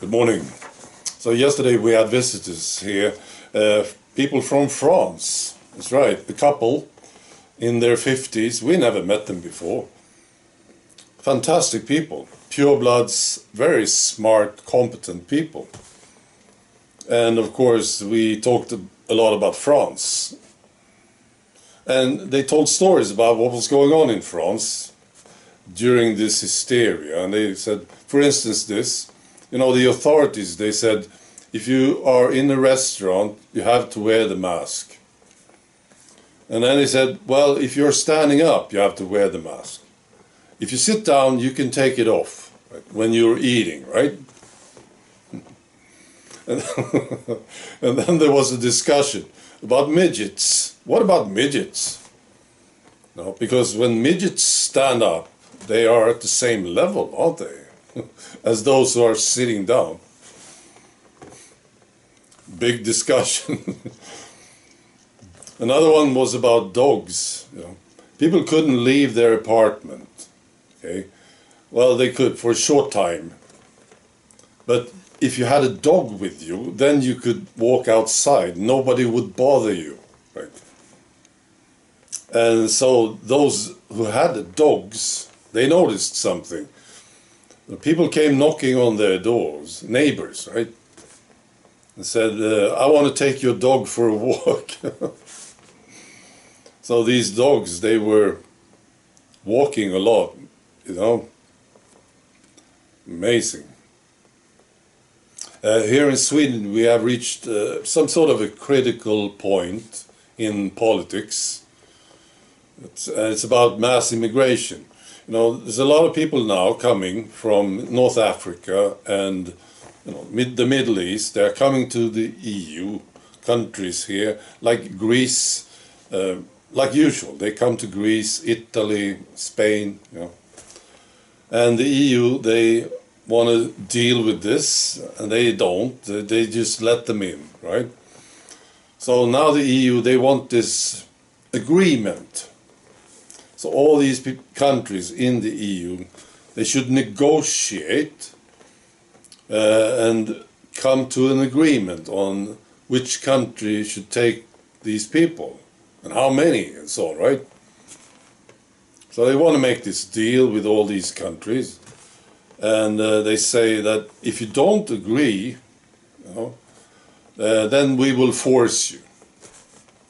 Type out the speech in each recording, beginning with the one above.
Good morning. So yesterday we had visitors here, people from France. That's right, a couple in their 50s. We never met them before. Fantastic people, purebloods, very smart, competent people. And of course we talked a lot about France. And they told stories about what was going on in France during this hysteria. And they said, for instance, this, the authorities, they said, if you are in a restaurant, you have to wear the mask. And then they said, well, if you're standing up, you have to wear the mask. If you sit down, you can take it off, right, when you're eating, right? And then there was a discussion about midgets. What about midgets? No, because when midgets stand up, they are at the same level, aren't they? As those who are sitting down. Big discussion. Another one was about dogs. People couldn't leave their apartment. Okay, well, they could for a short time. But if you had a dog with you, then you could walk outside. Nobody would bother you, right? And so those who had dogs, they noticed something. People came knocking on their doors, neighbors, right? And said, I want to take your dog for a walk. So these dogs, they were walking a lot, Amazing. Here in Sweden, we have reached some sort of a critical point in politics. It's about mass immigration. There's a lot of people now coming from North Africa and the Middle East. They're coming to the EU countries here, like Greece, like usual. They come to Greece, Italy, Spain, And the EU, they want to deal with this, and they don't. They just let them in, right? So now the EU, they want this agreement. So all these countries in the EU, they should negotiate and come to an agreement on which country should take these people and how many and so on, right? So they want to make this deal with all these countries, and they say that if you don't agree, then we will force you.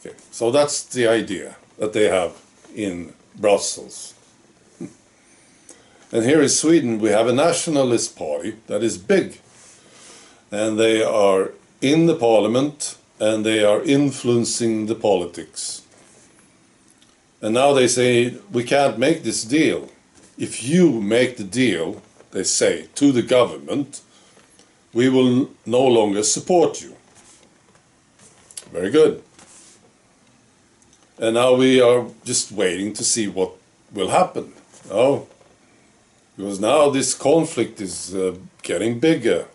Okay. So that's the idea that they have in Brussels. And here in Sweden we have a nationalist party that is big, and they are in the parliament and they are influencing the politics. And now they say, we can't make this deal. If you make the deal, they say, to the government, we will no longer support you. Very good. And now we are just waiting to see what will happen. Because now this conflict is getting bigger.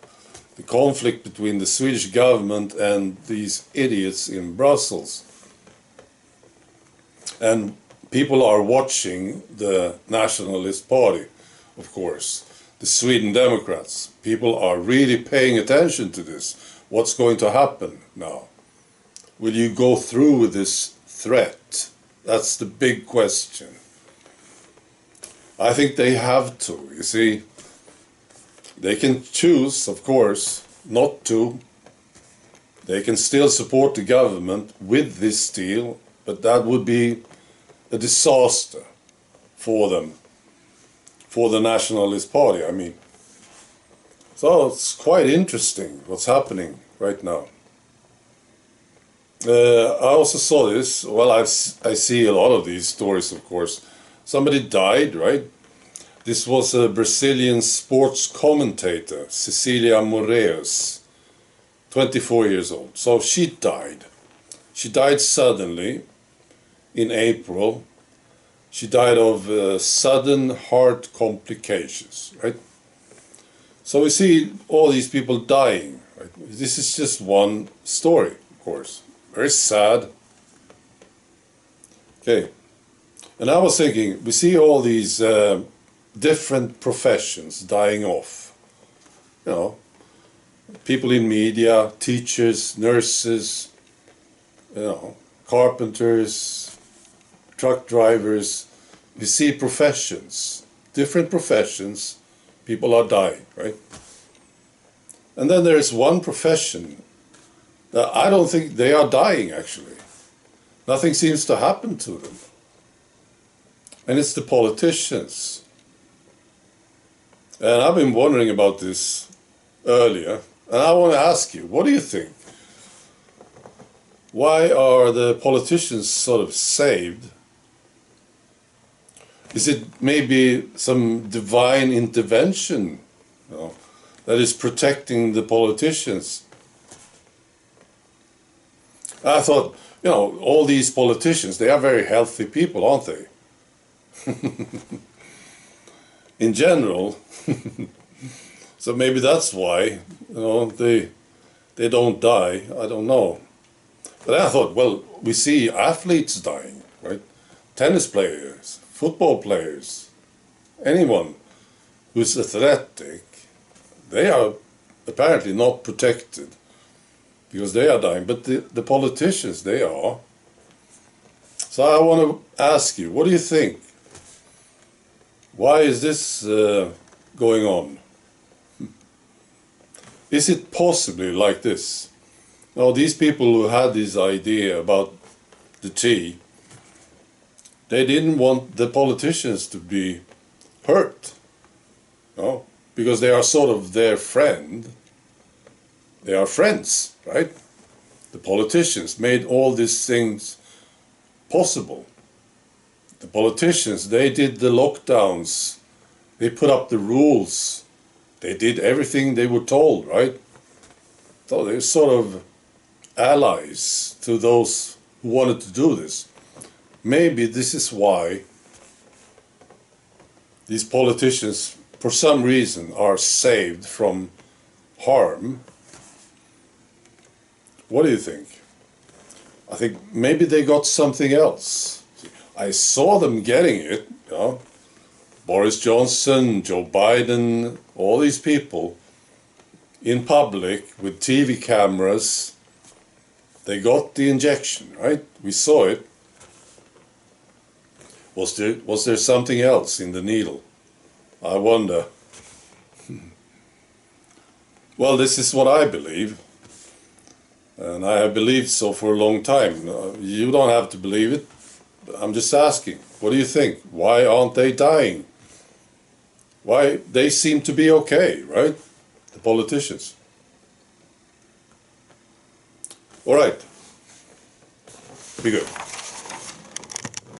The conflict between the Swedish government and these idiots in Brussels. And people are watching the Nationalist Party, of course, the Sweden Democrats. People are really paying attention to this. What's going to happen now? Will you go through with this threat? That's the big question. I think they have to, you see. They can choose, of course, not to. They can still support the government with this deal, but that would be a disaster for them, for the Nationalist Party, I mean. So it's quite interesting what's happening right now. I also saw this, well, I see a lot of these stories, of course. Somebody died, right? This was a Brazilian sports commentator, Cecilia Moraes, 24 years old. So she died. She died suddenly in April. She died of sudden heart complications, right? So we see all these people dying, right? This is just one story, of course. Very sad. Okay. And I was thinking, we see all these different professions dying off. people in media, teachers, nurses, carpenters, truck drivers. We see professions, different professions, people are dying, right? And then there is one profession that I don't think they are dying actually. Nothing seems to happen to them. And it's the politicians. And I've been wondering about this earlier, and I want to ask you, what do you think? Why are the politicians sort of saved? Is it maybe some divine intervention, that is protecting the politicians? I thought, all these politicians, they are very healthy people, aren't they? In general. So maybe that's why, they don't die. I don't know. But I thought, well, we see athletes dying, right? Tennis players, football players, anyone who's athletic, they are apparently not protected because they are dying. But the politicians, they are. So I want to ask you, what do you think? Why is this going on? Is it possibly like this? Now, these people who had this idea about the tea, they didn't want the politicians to be hurt, because they are sort of their friend. They are friends, right? The politicians made all these things possible. The politicians, they did the lockdowns, they put up the rules, they did everything they were told, right? So they're sort of allies to those who wanted to do this. Maybe this is why these politicians, for some reason, are saved from harm. What do you think? I think maybe they got something else. I saw them getting it, Boris Johnson, Joe Biden, all these people in public with TV cameras. They got the injection, right? We saw it. Was there something else in the needle? I wonder. Well, this is what I believe. And I have believed so for a long time. You don't have to believe it. I'm just asking, what do you think? Why aren't they dying? Why? They seem to be okay, right? The politicians. All right. Be good.